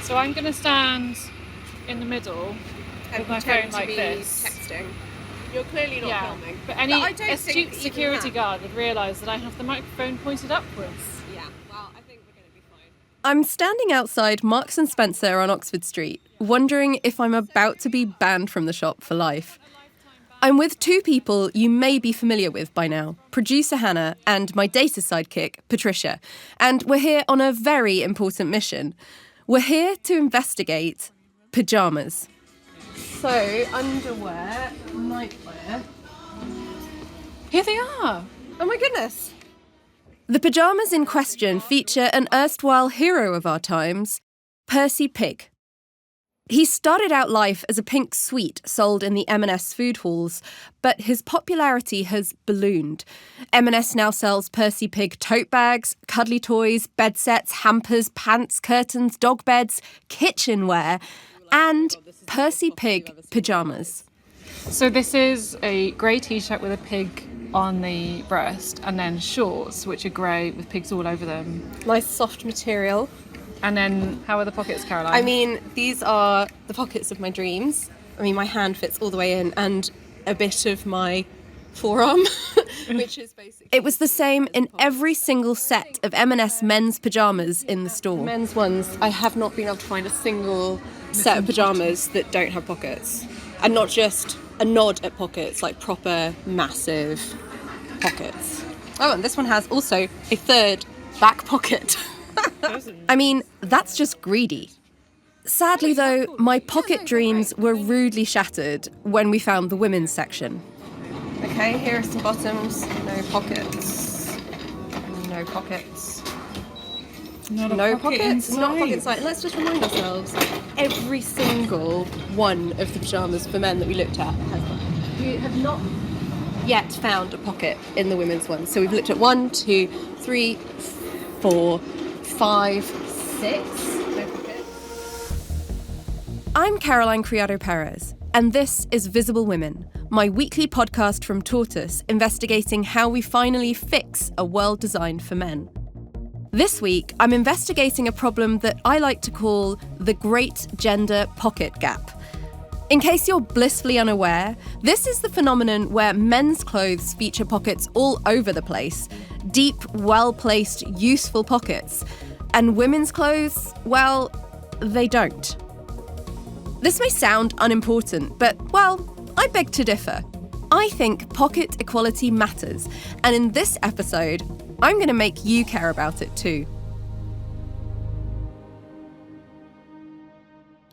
So I'm going to stand in the middle and with my phone pretend like to be this. texting. You're clearly not filming. But any I don't astute think security even guard would realise that I have the microphone pointed upwards. Yeah, well, I think we're going to be fine. I'm standing outside Marks and Spencer on Oxford Street, wondering if I'm about to be banned from the shop for life. I'm with two people you may be familiar with by now, producer Hannah and my data sidekick, Patricia. And we're here on a very important mission. We're here to investigate pyjamas. So, underwear, nightwear. Here they are. Oh my goodness. The pyjamas in question feature an erstwhile hero of our times, Percy Pig. He started out life as a pink sweet sold in the M&S food halls, but his popularity has ballooned. M&S now sells Percy Pig tote bags, cuddly toys, bed sets, hampers, pants, curtains, dog beds, kitchenware, and Percy Pig pyjamas. So this is a grey t-shirt with a pig on the breast, and then shorts, which are grey with pigs all over them. Nice soft material. And then, how are the pockets, Caroline? I mean, these are the pockets of my dreams. I mean, my hand fits all the way in, and a bit of my forearm, which is basically... It was the same in every single set of M&S men's pyjamas in the store. Men's ones, I have not been able to find a single set of pyjamas that don't have pockets. And not just a nod at pockets, like proper, massive pockets. Oh, and this one has also a third back pocket. I mean, that's just greedy. Sadly, though, my pocket dreams were rudely shattered when we found the women's section. Okay, here are some bottoms. No pockets. No pockets. No pockets. Not pocket inside. Let's just remind ourselves, every single one of the pyjamas for men that we looked at has one. We have not yet found a pocket in the women's one. So we've looked at 1, 2, 3, 4, 5, 6. No pocket. I'm Caroline Criado Perez, and this is Visible Women, my weekly podcast from Tortoise investigating how we finally fix a world designed for men. This week, I'm investigating a problem that I like to call the Great Gender Pocket Gap. In case you're blissfully unaware, this is the phenomenon where men's clothes feature pockets all over the place, deep, well-placed, useful pockets. And women's clothes, well, they don't. This may sound unimportant, but, well, I beg to differ. I think pocket equality matters, and in this episode, I'm going to make you care about it too.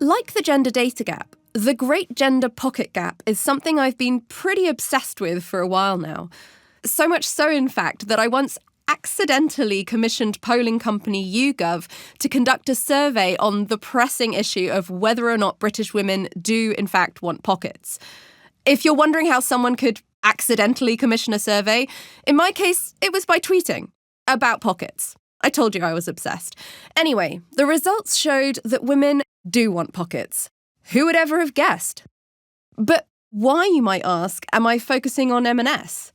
Like the gender data gap, the Great Gender Pocket Gap is something I've been pretty obsessed with for a while now. So much so, in fact, that I once accidentally commissioned polling company YouGov to conduct a survey on the pressing issue of whether or not British women do, in fact, want pockets. If you're wondering how someone could accidentally commission a survey, in my case, it was by tweeting about pockets. I told you I was obsessed. Anyway, the results showed that women do want pockets. Who would ever have guessed? But why, you might ask, am I focusing on M&S?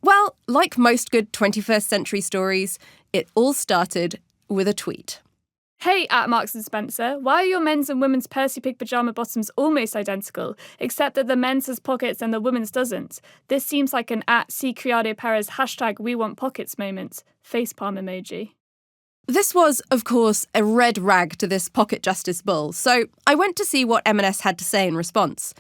Well, like most good 21st century stories, it all started with a tweet. Hey, at Marks and Spencer, why are your men's and women's Percy Pig pyjama bottoms almost identical, except that the men's has pockets and the women's doesn't? This seems like an at C. Criado Perez #WeWantPockets moment. Facepalm emoji. This was, of course, a red rag to this pocket justice bull, so I went to see what M&S had to say in response.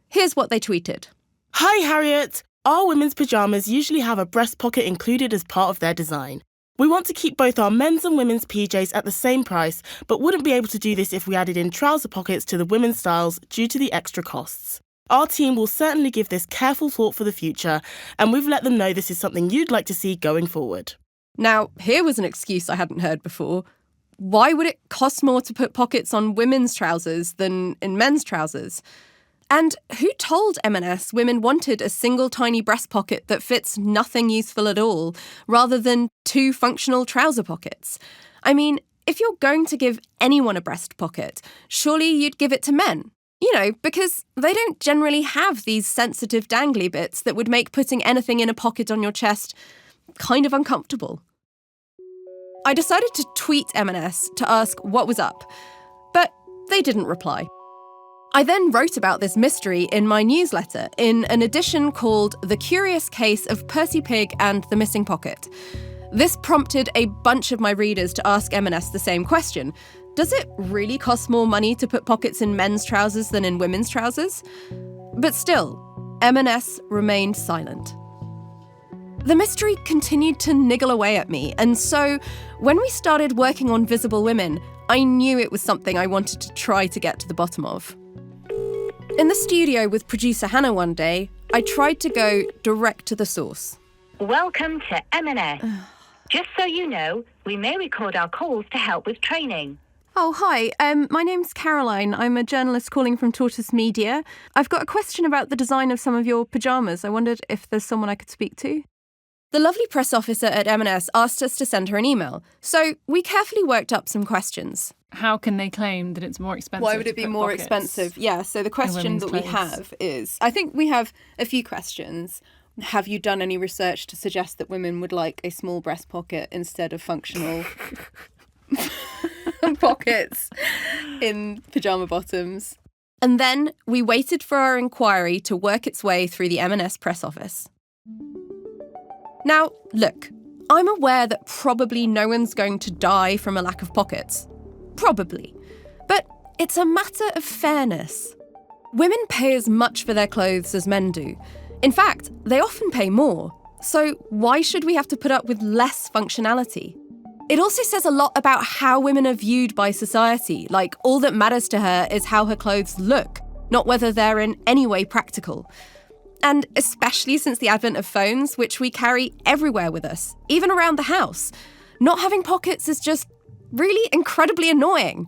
Here's what they tweeted. Hi, Harriet. Our women's pyjamas usually have a breast pocket included as part of their design. We want to keep both our men's and women's PJs at the same price, but wouldn't be able to do this if we added in trouser pockets to the women's styles due to the extra costs. Our team will certainly give this careful thought for the future, and we've let them know this is something you'd like to see going forward. Now, here was an excuse I hadn't heard before. Why would it cost more to put pockets on women's trousers than in men's trousers? And who told M&S women wanted a single tiny breast pocket that fits nothing useful at all, rather than 2 functional trouser pockets? I mean, if you're going to give anyone a breast pocket, surely you'd give it to men. You know, because they don't generally have these sensitive dangly bits that would make putting anything in a pocket on your chest kind of uncomfortable. I decided to tweet M&S to ask what was up. They didn't reply. I then wrote about this mystery in my newsletter in an edition called The Curious Case of Percy Pig and the Missing Pocket. This prompted a bunch of my readers to ask M&S the same question. Does it really cost more money to put pockets in men's trousers than in women's trousers? But still, M&S remained silent. The mystery continued to niggle away at me, and so when we started working on Visible Women, I knew it was something I wanted to try to get to the bottom of. In the studio with producer Hannah one day, I tried to go direct to the source. Welcome to M&S. Just so you know, we may record our calls to help with training. Oh, hi. My name's Caroline. I'm a journalist calling from Tortoise Media. I've got a question about the design of some of your pyjamas. I wondered if there's someone I could speak to. The lovely press officer at M&S asked us to send her an email, so we carefully worked up some questions. How can they claim that it's more expensive? Why would it be more pockets expensive? Yeah, so the question that we have is, I think we have a few questions. Have you done any research to suggest that women would like a small breast pocket instead of functional pockets in pyjama bottoms? And then we waited for our inquiry to work its way through the M&S press office. Now, look, I'm aware that probably no one's going to die from a lack of pockets. Probably. But it's a matter of fairness. Women pay as much for their clothes as men do. In fact, they often pay more. So why should we have to put up with less functionality? It also says a lot about how women are viewed by society, like all that matters to her is how her clothes look, not whether they're in any way practical. And especially since the advent of phones, which we carry everywhere with us, even around the house, not having pockets is just really incredibly annoying.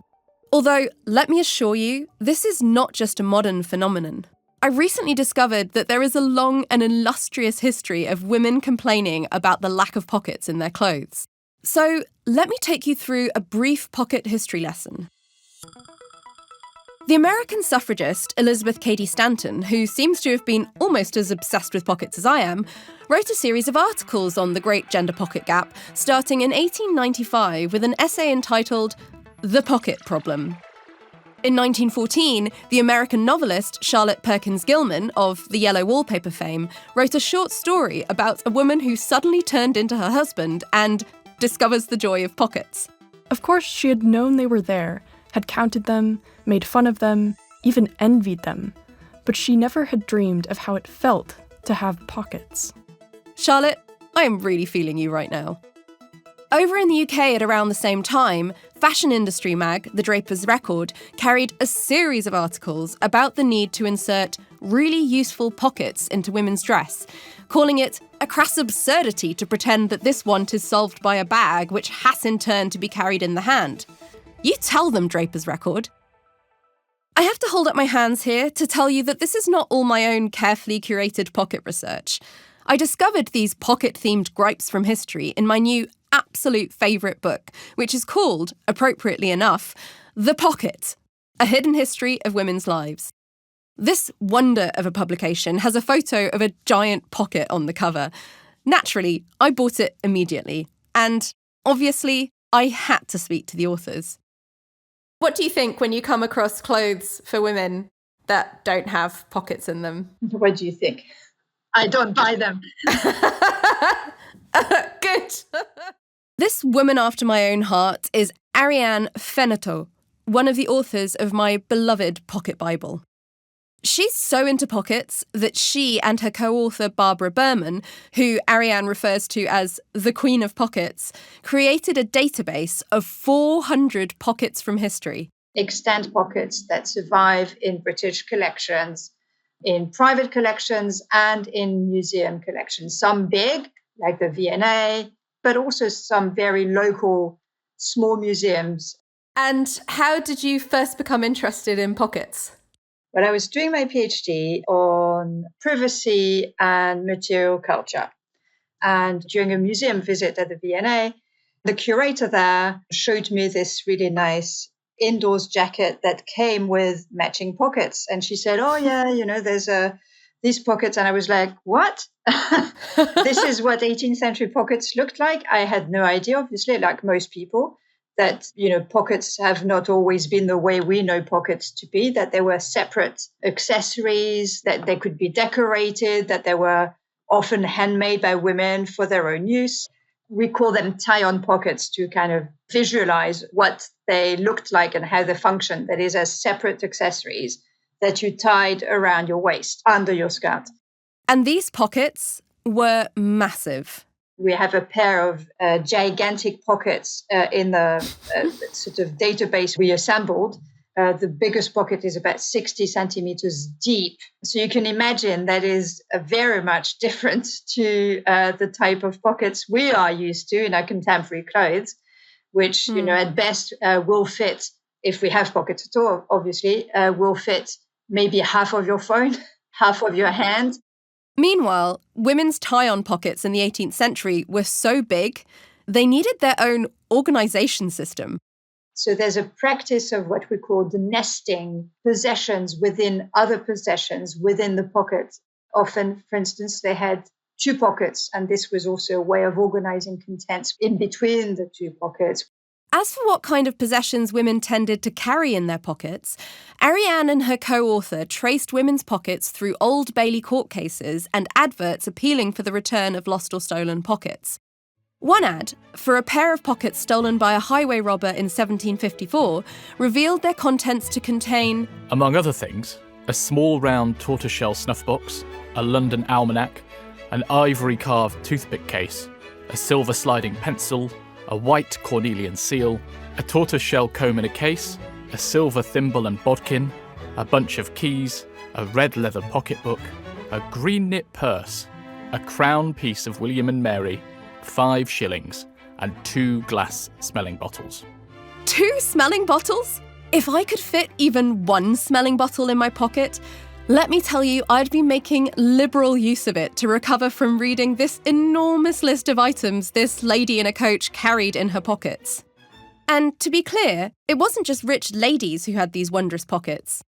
Although, let me assure you, this is not just a modern phenomenon. I recently discovered that there is a long and illustrious history of women complaining about the lack of pockets in their clothes. So, let me take you through a brief pocket history lesson. The American suffragist Elizabeth Cady Stanton, who seems to have been almost as obsessed with pockets as I am, wrote a series of articles on the great gender pocket gap, starting in 1895 with an essay entitled The Pocket Problem. In 1914, the American novelist Charlotte Perkins Gilman, of the Yellow Wallpaper fame, wrote a short story about a woman who suddenly turned into her husband and discovers the joy of pockets. Of course, she had known they were there, had counted them, made fun of them, even envied them, but she never had dreamed of how it felt to have pockets. Charlotte, I am really feeling you right now. Over in the UK at around the same time, fashion industry mag, The Draper's Record, carried a series of articles about the need to insert really useful pockets into women's dress, calling it a crass absurdity to pretend that this want is solved by a bag which has in turn to be carried in the hand. You tell them, Draper's Record. I have to hold up my hands here to tell you that this is not all my own carefully curated pocket research. I discovered these pocket-themed gripes from history in my new absolute favourite book, which is called, appropriately enough, The Pocket, A Hidden History of Women's Lives. This wonder of a publication has a photo of a giant pocket on the cover. Naturally, I bought it immediately, and obviously, I had to speak to the authors. What do you think when you come across clothes for women that don't have pockets in them? What do you think? I don't buy them. Good. This woman after my own heart is Ariane Feneto, one of the authors of my beloved Pocket Bible. She's so into pockets that she and her co-author Barbara Berman, who Ariane refers to as the Queen of Pockets, created a database of 400 pockets from history. Extant pockets that survive in British collections, in private collections and in museum collections. Some big, like the V&A, but also some very local, small museums. And how did you first become interested in pockets? Well, I was doing my PhD on privacy and material culture. And during a museum visit at the V&A, the curator there showed me this really nice indoors jacket that came with matching pockets. And she said, oh, yeah, there's these pockets. And I was like, what? This is what 18th century pockets looked like. I had no idea, obviously, like most people. that, pockets have not always been the way we know pockets to be, that they were separate accessories, that they could be decorated, that they were often handmade by women for their own use. We call them tie-on pockets to kind of visualize what they looked like and how they functioned. That is, as separate accessories that you tied around your waist, under your skirt. And these pockets were massive. We have a pair of gigantic pockets in the sort of database we assembled. The biggest pocket is about 60 centimeters deep. So you can imagine that is very much different to the type of pockets we are used to in our contemporary clothes, which, at best will fit, if we have pockets at all, obviously, will fit maybe half of your phone, half of your hand. Meanwhile, women's tie-on pockets in the 18th century were so big, they needed their own organisation system. So there's a practice of what we call the nesting possessions within other possessions within the pocket. Often, for instance, they had two pockets, and this was also a way of organising contents in between the two pockets. As for what kind of possessions women tended to carry in their pockets, Ariane and her co-author traced women's pockets through Old Bailey court cases and adverts appealing for the return of lost or stolen pockets. One ad, for a pair of pockets stolen by a highway robber in 1754, revealed their contents to contain, among other things, a small round tortoiseshell snuff box, a London almanac, an ivory-carved toothpick case, a silver sliding pencil, a white cornelian seal, a tortoiseshell comb in a case, a silver thimble and bodkin, a bunch of keys, a red leather pocketbook, a green knit purse, a crown piece of William and Mary, 5 shillings, and 2 glass smelling bottles. 2 smelling bottles? If I could fit even 1 smelling bottle in my pocket, let me tell you, I'd be making liberal use of it to recover from reading this enormous list of items this lady in a coach carried in her pockets. And to be clear, it wasn't just rich ladies who had these wondrous pockets.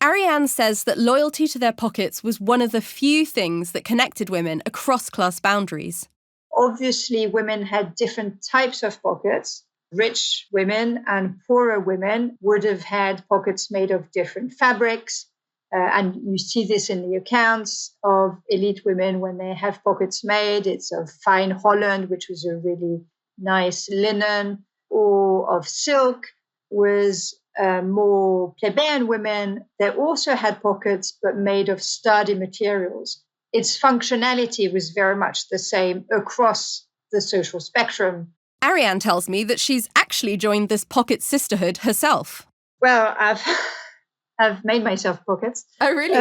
Ariane says that loyalty to their pockets was one of the few things that connected women across class boundaries. Obviously, women had different types of pockets. Rich women and poorer women would have had pockets made of different fabrics. And you see this in the accounts of elite women when they have pockets made. It's of fine holland, which was a really nice linen, or of silk, was more plebeian women. They also had pockets, but made of sturdy materials. Its functionality was very much the same across the social spectrum. Ariane tells me that she's actually joined this pocket sisterhood herself. Well, I've made myself pockets. Oh, really?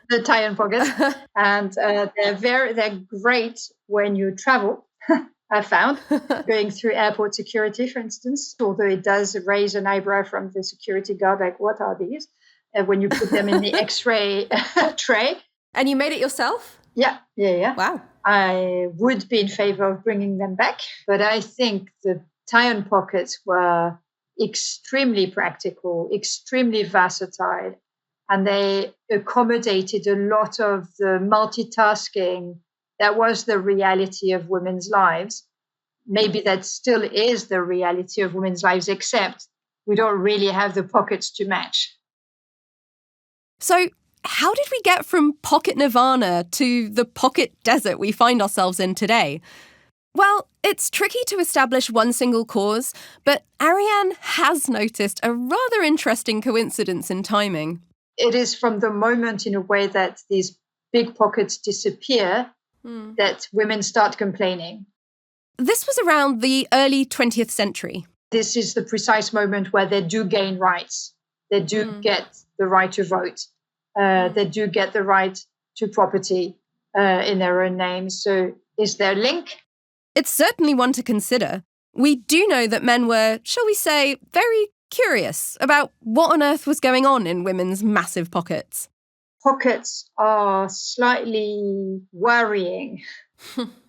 The tie-on pockets. And they're great when you travel, I found. Going through airport security, for instance, although it does raise an eyebrow from the security guard, like, what are these? When you put them in the X-ray tray. And you made it yourself? Yeah. Wow. I would be in favor of bringing them back, but I think the tie-on pockets were extremely practical, extremely versatile, and they accommodated a lot of the multitasking that was the reality of women's lives. Maybe that still is the reality of women's lives, except we don't really have the pockets to match. So how did we get from pocket nirvana to the pocket desert we find ourselves in today? Well, it's tricky to establish one single cause, but Ariane has noticed a rather interesting coincidence in timing. It is from the moment, in a way, that these big pockets disappear that women start complaining. This was around the early 20th century. This is the precise moment where they do gain rights. They do get the right to vote. They do get the right to property in their own names. So is there a link? It's certainly one to consider. We do know that men were, shall we say, very curious about what on earth was going on in women's massive pockets. Pockets are slightly worrying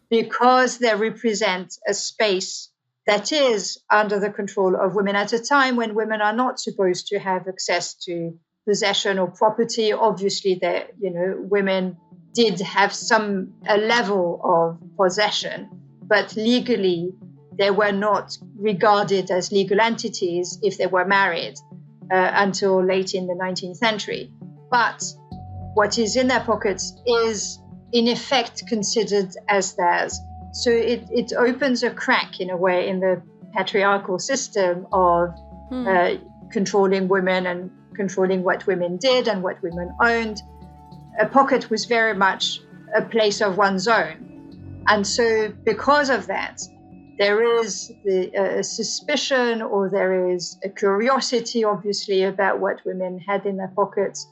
because they represent a space that is under the control of women at a time when women are not supposed to have access to possession or property. Obviously, women did have a level of possession, but legally they were not regarded as legal entities if they were married until late in the 19th century. But what is in their pockets is in effect considered as theirs. So it opens a crack in a way in the patriarchal system of controlling women and controlling what women did and what women owned. A pocket was very much a place of one's own. And so because of that, there is a suspicion or there is a curiosity, obviously, about what women had in their pockets.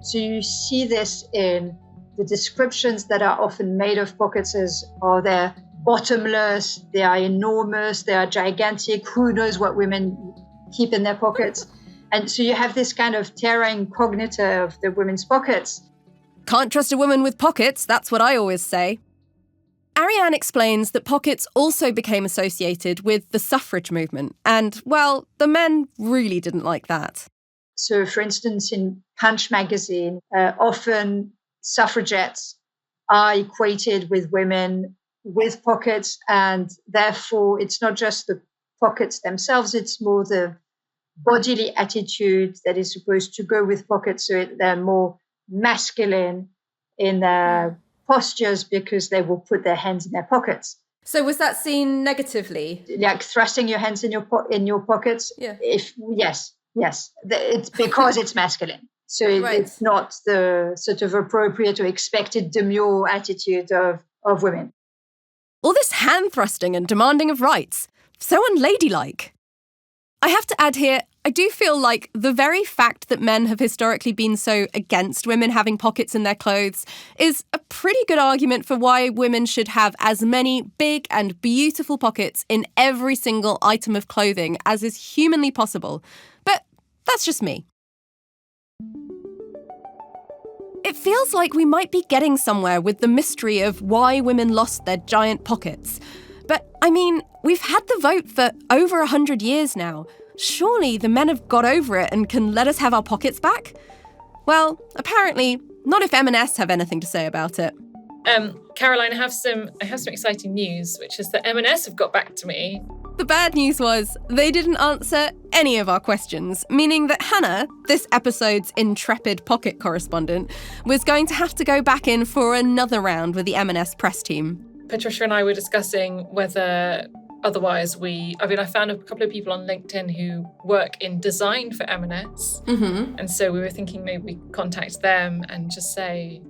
So you see this in the descriptions that are often made of pockets as, are they bottomless, they are enormous, they are gigantic, who knows what women keep in their pockets. And so you have this kind of terra incognita of the women's pockets. Can't trust a woman with pockets, that's what I always say. Ariane explains that pockets also became associated with the suffrage movement. And, well, the men really didn't like that. So, for instance, in Punch magazine, often suffragettes are equated with women with pockets, and therefore it's not just the pockets themselves, it's more the bodily attitude that is supposed to go with pockets, so they're more masculine in their postures because they will put their hands in their pockets. So was that seen negatively? Like thrusting your hands in your pockets? Yeah. Yes. It's because it's masculine. So it's not the sort of appropriate or expected demure attitude of women. All this hand thrusting and demanding of rights. So unladylike. I have to add here, I do feel like the very fact that men have historically been so against women having pockets in their clothes is a pretty good argument for why women should have as many big and beautiful pockets in every single item of clothing as is humanly possible. But that's just me. It feels like we might be getting somewhere with the mystery of why women lost their giant pockets. But, I mean, we've had the vote for over 100 years now. Surely the men have got over it and can let us have our pockets back? Well, apparently, not if M&S have anything to say about it. Caroline, I have some exciting news, which is that M&S have got back to me. The bad news was they didn't answer any of our questions, meaning that Hannah, this episode's intrepid pocket correspondent, was going to have to go back in for another round with the M&S press team. Patricia and I were discussing whether otherwise I found a couple of people on LinkedIn who work in design for M&S. Mm-hmm. And so we were thinking maybe we contact them and just say,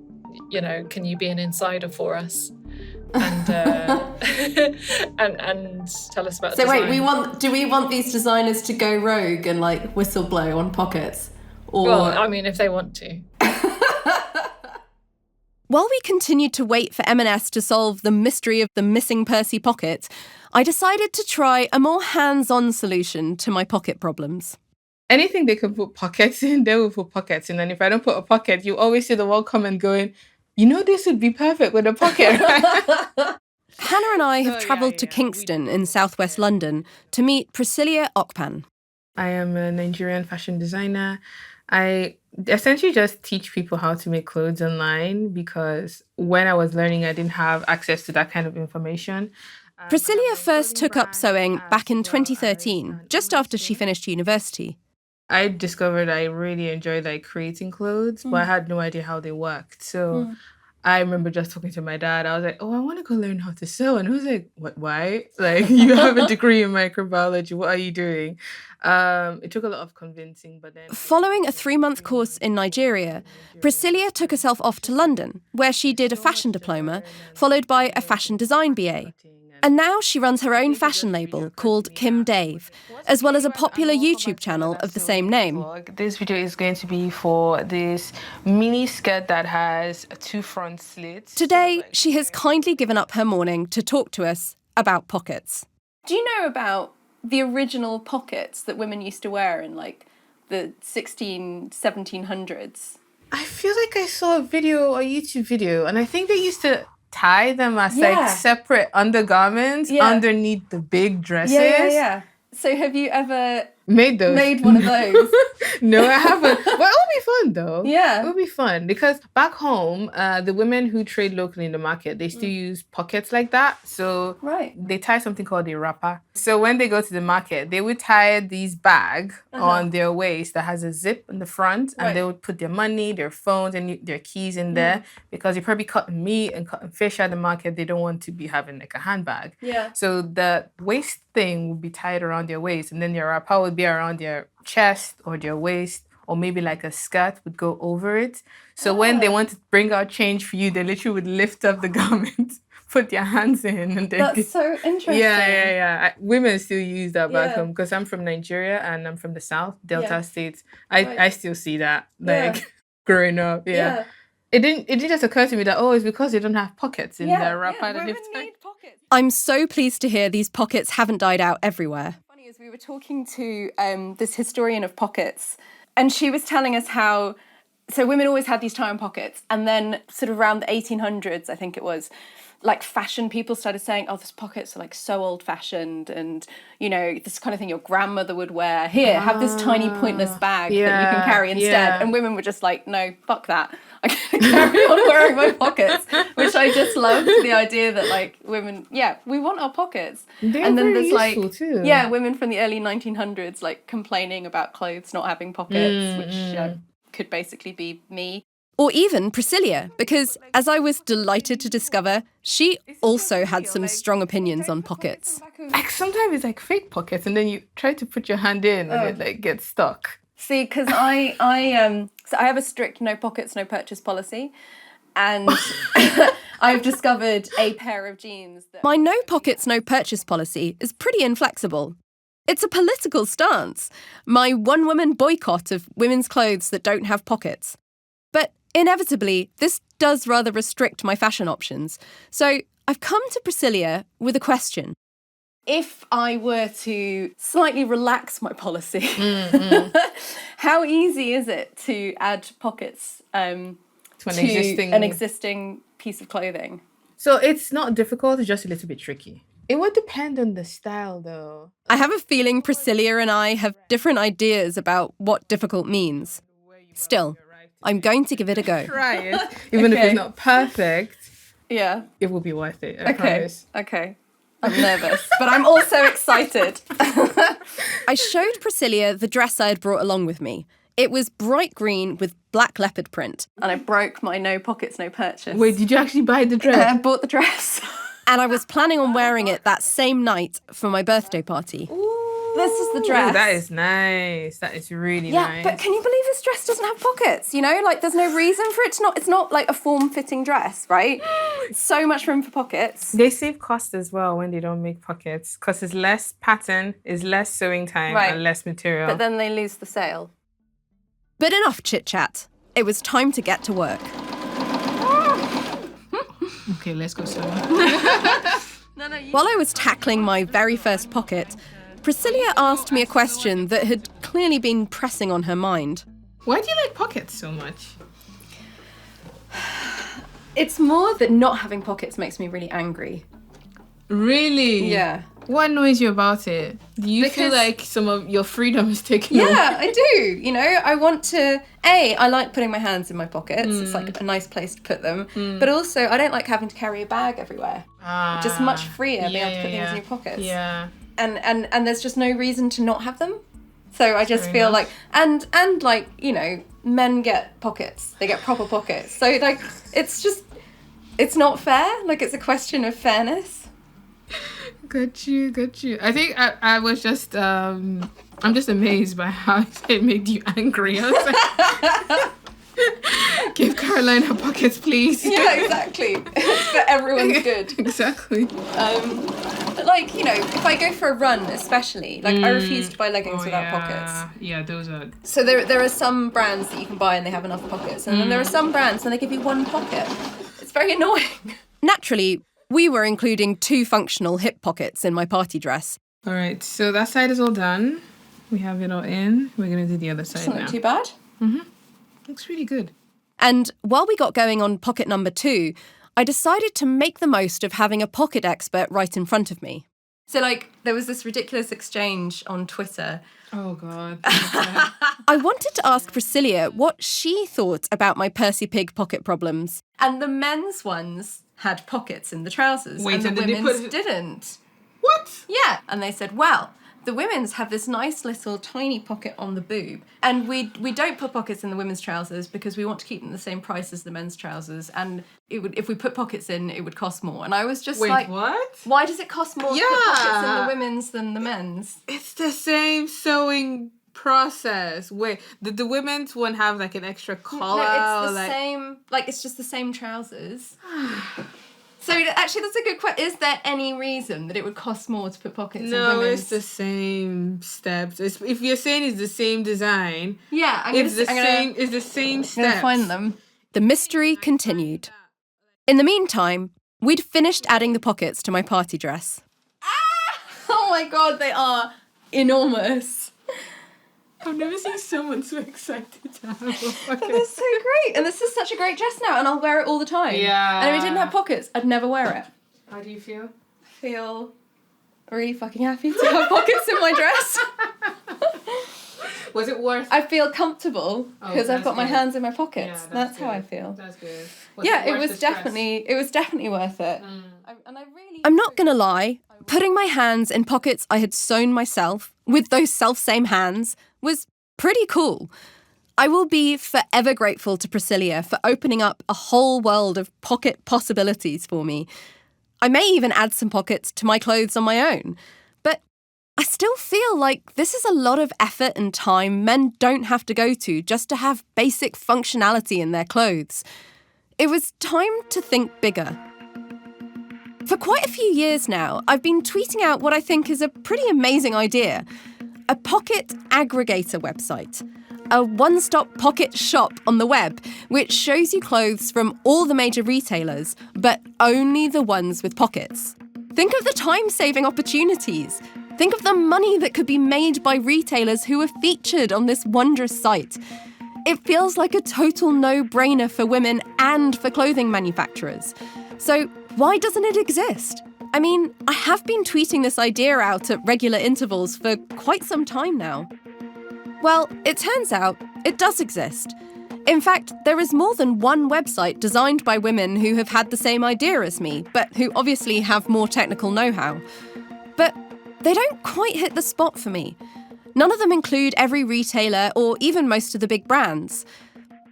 can you be an insider for us? And and tell us about. So design. wait, do we want these designers to go rogue and like whistle blow on pockets? Or well, I mean, if they want to. While we continued to wait for M&S to solve the mystery of the missing Percy pocket, I decided to try a more hands-on solution to my pocket problems. Anything they can put pockets in, they will put pockets in. And if I don't put a pocket, you always see the one comment going, this would be perfect with a pocket, right? Hannah and I have travelled to Kingston in southwest London to meet Priscilla Okpan. I am a Nigerian fashion designer. I essentially just teach people how to make clothes online because when I was learning, I didn't have access to that kind of information. Priscilla first took up sewing back in 2013, just after she finished university. I discovered I really enjoyed creating clothes, but I had no idea how they worked. So I remember just talking to my dad. I was like, I want to go learn how to sew. And he was like, what, why? You have a degree in microbiology. What are you doing? It took a lot of convincing, but then... Following a 3-month course in Nigeria, Priscilla took herself off to London, where she did a fashion diploma, followed by a fashion design BA. And now she runs her own fashion label called Kim Dave, as well as a popular YouTube channel of the same name. This video is going to be for this mini skirt that has 2 front slits. Today, she has kindly given up her morning to talk to us about pockets. Do you know about the original pockets that women used to wear in the 1700s? I feel like I saw a YouTube video, and I think they used to tie them as separate undergarments underneath the big dresses. Yeah. So have you ever made one of those? No, I haven't. Well, be fun though. Yeah. It would be fun because back home, the women who trade locally in the market, they still use pockets like that. So they tie something called a wrapper. So when they go to the market, they would tie these bag on their waist that has a zip in the front, and they would put their money, their phones, and their keys in there because you're probably cutting meat and cutting fish at the market. They don't want to be having like a handbag. Yeah. So the waist thing would be tied around their waist, and then their wrapper would be around their chest or their waist, or maybe like a skirt would go over it. So when they want to bring out change for you, they literally would lift up the garment, put their hands in, and then That's so interesting. Yeah. Women still use that back home because I'm from Nigeria and I'm from the South, Delta states. I still see that growing up. Yeah. It didn't just occur to me that it's because they don't have pockets in their wrapper. Women need pockets. I'm so pleased to hear these pockets haven't died out everywhere. Funny is we were talking to this historian of pockets, and she was telling us how women always had these tie-on pockets, and then sort of around the 1800s, I think it was, like fashion people started saying, these pockets are like so old-fashioned, and this kind of thing your grandmother would wear. Here, have this tiny pointless bag that you can carry instead. And women were just like, no, fuck that. I'm going to carry on wearing my pockets, which I just loved, the idea that like women, we want our pockets. And then there's like, too. Women from the early 1900s like complaining about clothes not having pockets, which could basically be me. Or even Priscilla, because as I was delighted to discover, she also had some strong opinions on pockets. Like sometimes it's like fake pockets, and then you try to put your hand in and it like gets stuck. See, because I have a strict no pockets, no purchase policy, and I've discovered a pair of jeans that... My no pockets, no purchase policy is pretty inflexible. It's a political stance, my one-woman boycott of women's clothes that don't have pockets. But inevitably, this does rather restrict my fashion options, so I've come to Priscilla with a question. If I were to slightly relax my policy, how easy is it to add pockets to an existing piece of clothing? So it's not difficult, it's just a little bit tricky. It would depend on the style, though. I have a feeling Priscilla and I have different ideas about what difficult means. Still, I'm going to give it a go. Try it. Even if it's not perfect, it will be worth it, I promise. Okay. I'm nervous, but I'm also excited. I showed Priscilla the dress I had brought along with me. It was bright green with black leopard print. And I broke my no pockets, no purchase. Wait, did you actually buy the dress? I bought the dress. And I was planning on wearing it that same night for my birthday party. Ooh, this is the dress. That is nice. That is really nice. Yeah, but can you believe this dress doesn't have pockets? Like there's no reason for it to not. It's not like a form-fitting dress, right? So much room for pockets. They save cost as well when they don't make pockets because it's less pattern, it's less sewing time, and less material. But then they lose the sale. But enough chit-chat. It was time to get to work. Okay, let's go sew. While I was tackling my very first pocket, Priscilla asked me a question that had clearly been pressing on her mind. Why do you like pockets so much? It's more that not having pockets makes me really angry. Really? Yeah. What annoys you about it? Do you feel like some of your freedom is taken away? Yeah, I do. I want to... I like putting my hands in my pockets. It's like a nice place to put them. But also, I don't like having to carry a bag everywhere. Just much freer being able to put things in your pockets. Yeah. And there's just no reason to not have them. So I just feel like... And like, men get pockets. They get proper pockets. So, like, it's just... It's not fair. Like, it's a question of fairness. Got you. I think I was just, I'm just amazed by how it made you angry. I was like, give Caroline her pockets, please. Yeah, exactly. It's for everyone's good. Exactly. But like, if I go for a run especially, like I refuse to buy leggings without pockets. Yeah, those are... So there are some brands that you can buy and they have enough pockets. And then there are some brands and they give you one pocket. It's very annoying. Naturally, we were including 2 functional hip pockets in my party dress. All right, so that side is all done. We have it all in. We're going to do the other side now. Doesn't look too bad. Looks really good. And while we got going on pocket number 2, I decided to make the most of having a pocket expert right in front of me. So, there was this ridiculous exchange on Twitter. Oh, God. I wanted to ask Priscilla what she thought about my Percy Pig pocket problems. And the men's ones had pockets in the trousers, and the women's didn't. What? Yeah, and they said, well, the women's have this nice little tiny pocket on the boob, and we don't put pockets in the women's trousers because we want to keep them the same price as the men's trousers, and if we put pockets in, it would cost more. And I was just what? Why does it cost more to put pockets in the women's than the men's? It's the same sewing process. Wait, did the women's one have like an extra collar? No, it's the same, it's just the same trousers. So actually, that's a good question. Is there any reason that it would cost more to put pockets in women's? No, it's the same steps. If you're saying it's the same design, it's the same steps. I'm going to find them. The mystery continued. In the meantime, we'd finished adding the pockets to my party dress. Oh my God, they are enormous. I've never seen someone so excited to have a pocket. They're so great. And this is such a great dress now, and I'll wear it all the time. Yeah. And if it didn't have pockets, I'd never wear it. How do you feel? I feel really fucking happy to have pockets in my dress. Was it worth it? I feel comfortable because I've got my hands in my pockets. Yeah, that's how I feel. That's good. It was definitely worth it. I'm not gonna lie, putting my hands in pockets I had sewn myself with those self-same hands was pretty cool. I will be forever grateful to Priscilla for opening up a whole world of pocket possibilities for me. I may even add some pockets to my clothes on my own. But I still feel like this is a lot of effort and time men don't have to go to just to have basic functionality in their clothes. It was time to think bigger. For quite a few years now, I've been tweeting out what I think is a pretty amazing idea. A pocket aggregator website. A one-stop pocket shop on the web, which shows you clothes from all the major retailers, but only the ones with pockets. Think of the time-saving opportunities. Think of the money that could be made by retailers who are featured on this wondrous site. It feels like a total no-brainer for women and for clothing manufacturers. So why doesn't it exist? I mean, I have been tweeting this idea out at regular intervals for quite some time now. Well, it turns out it does exist. In fact, there is more than one website designed by women who have had the same idea as me, but who obviously have more technical know-how. But they don't quite hit the spot for me. None of them include every retailer or even most of the big brands.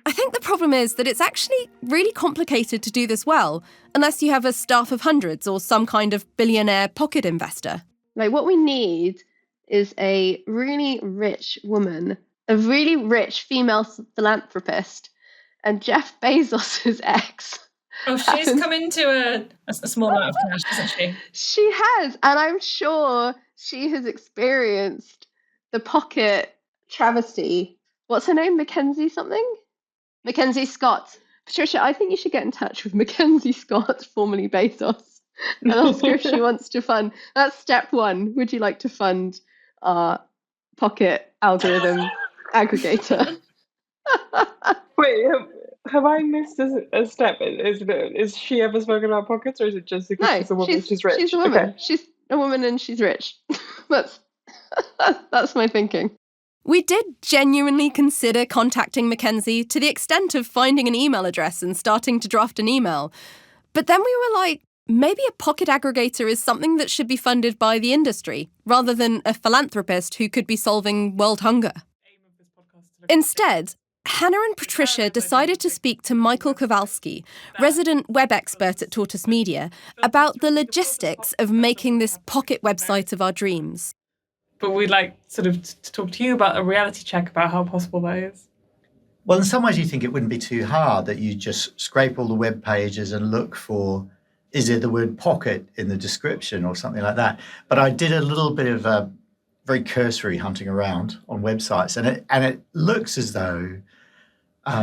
I think the problem is that it's actually really complicated to do this well, unless you have a staff of hundreds or some kind of billionaire pocket investor. Like, what we need is a really rich woman, a really rich female philanthropist, and Jeff Bezos' ex. Oh, she's come into a small amount of cash, hasn't she? She has, and I'm sure she has experienced the pocket travesty. What's her name? Mackenzie something? Mackenzie Scott. Patricia, I think you should get in touch with Mackenzie Scott, formerly Bezos, and ask her if she wants to fund. That's step one. Would you like to fund our pocket algorithm aggregator? Wait, have I missed a step? Is she ever spoken about pockets, or is it just because she's a woman? She's rich. She's a woman. Okay. She's a woman and she's rich. That's my thinking. We did genuinely consider contacting Mackenzie to the extent of finding an email address and starting to draft an email. But then we were like, maybe a pocket aggregator is something that should be funded by the industry, rather than a philanthropist who could be solving world hunger. Instead, Hannah and Patricia decided to speak to Michael Kowalski, resident web expert at Tortoise Media, about the logistics of making this pocket website of our dreams. But we'd like sort of to talk to you about a reality check about how possible that is. Well, in some ways you think it wouldn't be too hard, that you just scrape all the web pages and look for, is there the word pocket in the description or something like that? But I did a little bit of very cursory hunting around on websites, and it looks as though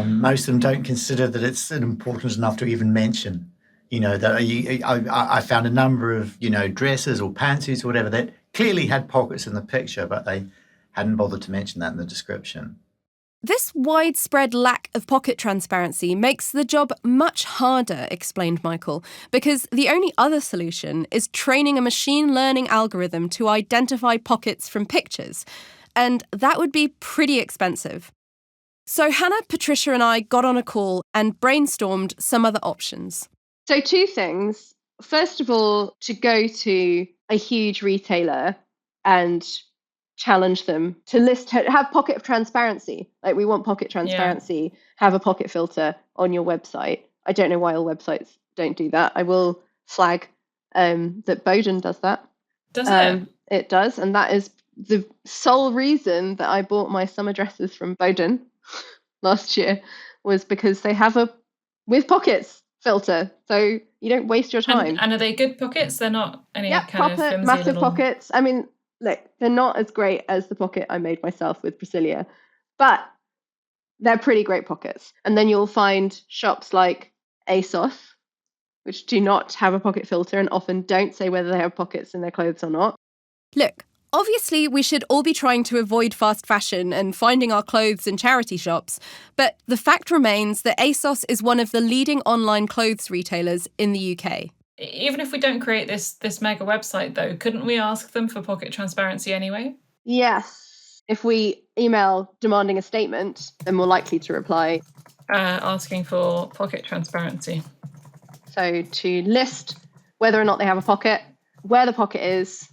most of them don't consider that it's important enough to even mention. You know, that I found a number of, dresses or pantsuits or whatever that clearly had pockets in the picture, but they hadn't bothered to mention that in the description. This widespread lack of pocket transparency makes the job much harder, explained Michael, because the only other solution is training a machine learning algorithm to identify pockets from pictures. and that would be pretty expensive. So Hannah, Patricia and I got on a call and brainstormed some other options. So 2 things. First of all, to go to a huge retailer and challenge them to have pocket transparency. Like, we want pocket transparency, have a pocket filter on your website. I don't know why all websites don't do that. I will flag that Bowden does that. Does it? It does, and that is the sole reason that I bought my summer dresses from Bowden last year, was because they have a with pockets filter, so you don't waste your time. And are they good pockets? They're not any kind proper, of flimsy massive little... pockets. I mean, look, they're not as great as the pocket I made myself with Priscilla, but they're pretty great pockets. And then you'll find shops like ASOS, which do not have a pocket filter and often don't say whether they have pockets in their clothes or not. Look, obviously we should all be trying to avoid fast fashion and finding our clothes in charity shops, but the fact remains that ASOS is one of the leading online clothes retailers in the UK. Even if we don't create this mega website, though, couldn't we ask them for pocket transparency anyway? Yes. If we email demanding a statement, then we're likely to reply. Asking for pocket transparency. So to list whether or not they have a pocket, where the pocket is,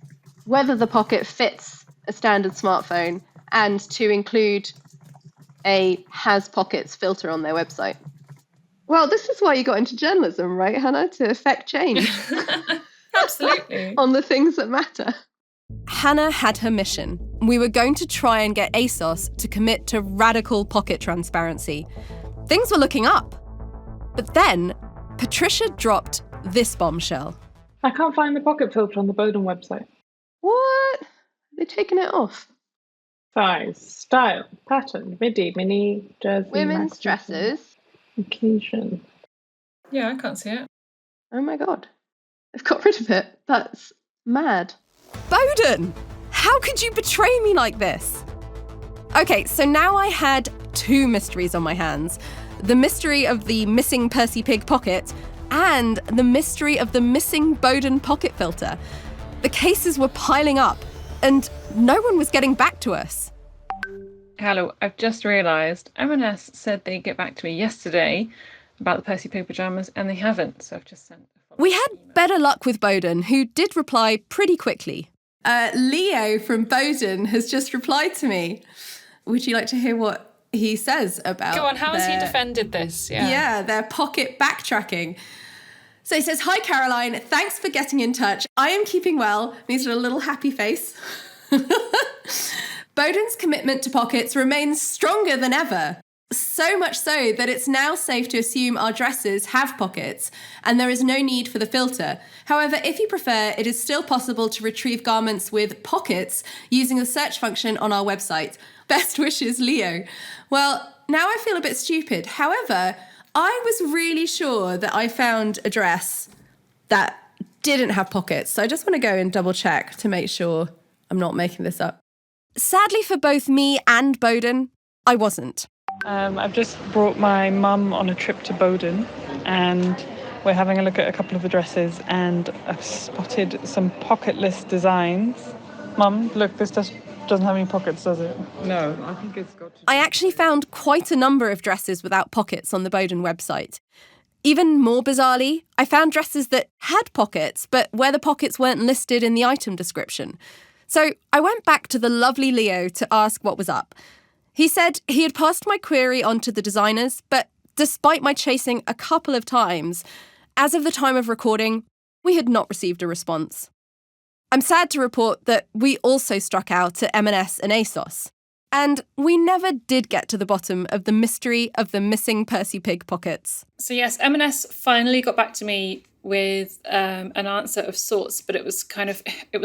whether the pocket fits a standard smartphone, and to include a has pockets filter on their website. Well, this is why you got into journalism, right, Hannah? To affect change. Absolutely. On the things that matter. Hannah had her mission. We were going to try and get ASOS to commit to radical pocket transparency. Things were looking up. But then Patricia dropped this bombshell. I can't find the pocket filter on the Bowden website. What? They're taking it off. Size, style, pattern, midi, mini, jersey, women's dresses. Inclusion. Yeah, I can't see it. Oh my god. They've got rid of it. That's mad. Bowden! How could you betray me like this? Okay, so now I had 2 mysteries on my hands. The mystery of the missing Percy Pig pocket and the mystery of the missing Bowden pocket filter. The cases were piling up and no one was getting back to us. Hello, I've just realised M&S said they'd get back to me yesterday about the Percy Pig pyjamas and they haven't, so I've just sent a We had better luck with Bowden, who did reply pretty quickly. Leo from Bowden has just replied to me. Would you like to hear what he says about Go on, how has he defended this? Yeah, their pocket backtracking. So he says, "Hi Caroline, thanks for getting in touch. I am keeping well." He's got a little happy face. Bowden's commitment to pockets remains stronger than ever. So much so that it's now safe to assume our dresses have pockets and there is no need for the filter. However, if you prefer, it is still possible to retrieve garments with pockets using the search function on our website. Best wishes, Leo. Well, now I feel a bit stupid. However, I was really sure that I found a dress that didn't have pockets. So I just want to go and double check to make sure I'm not making this up. Sadly for both me and Bowden, I wasn't. I've just brought my mum on a trip to Bowden and we're having a look at a couple of the dresses and I've spotted some pocketless designs. Mum, look, this doesn't have any pockets, does it? No, I think it's got to. I actually found quite a number of dresses without pockets on the Bowden website. Even more bizarrely, I found dresses that had pockets, but where the pockets weren't listed in the item description. So I went back to the lovely Leo to ask what was up. He said he had passed my query on to the designers, but despite my chasing a couple of times, as of the time of recording, we had not received a response. I'm sad to report that we also struck out at M&S and ASOS, and we never did get to the bottom of the mystery of the missing Percy Pig pockets. So yes, M&S finally got back to me with an answer of sorts, but it was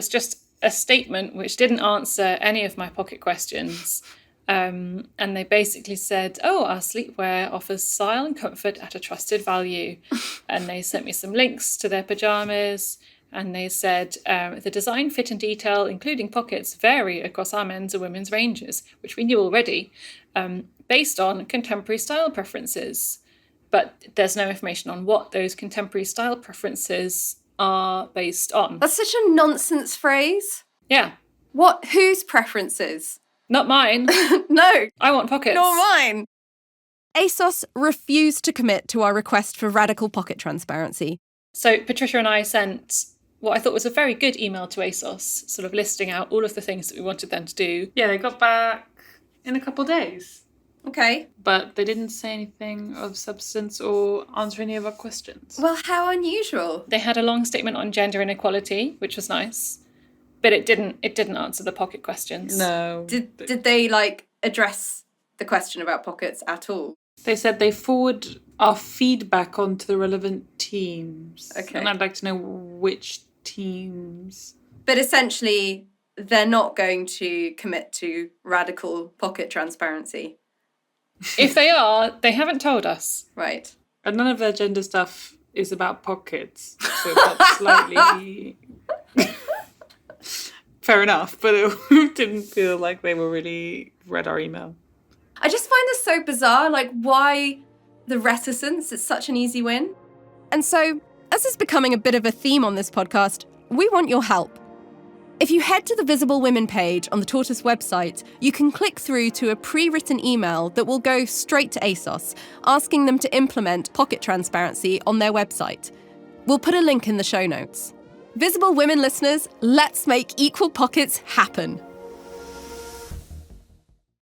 just a statement which didn't answer any of my pocket questions. And they basically said, our sleepwear offers style and comfort at a trusted value. And they sent me some links to their pyjamas. And they said, the design, fit and detail, including pockets, vary across our men's and women's ranges, which we knew already, based on contemporary style preferences. But there's no information on what those contemporary style preferences are based on. That's such a nonsense phrase. Yeah. Whose preferences? Not mine. No. I want pockets. Nor mine. ASOS refused to commit to our request for radical pocket transparency. So Patricia and I sent what I thought was a very good email to ASOS, sort of listing out all of the things that we wanted them to do. Yeah, they got back in a couple of days. Okay. But they didn't say anything of substance or answer any of our questions. Well, how unusual. They had a long statement on gender inequality, which was nice, but it didn't answer the pocket questions. No. Did they address the question about pockets at all? They said they forward our feedback onto the relevant teams. Okay. And I'd like to know which teams. But essentially, they're not going to commit to radical pocket transparency. If they are, they haven't told us. Right. And none of their gender stuff is about pockets. So that's slightly... Fair enough, but it didn't feel like they were really read our email. I just find this so bizarre. Why the reticence? It's such an easy win. And so, as is becoming a bit of a theme on this podcast, we want your help. If you head to the Visible Women page on the Tortoise website, you can click through to a pre-written email that will go straight to ASOS, asking them to implement pocket transparency on their website. We'll put a link in the show notes. Visible Women listeners, let's make equal pockets happen.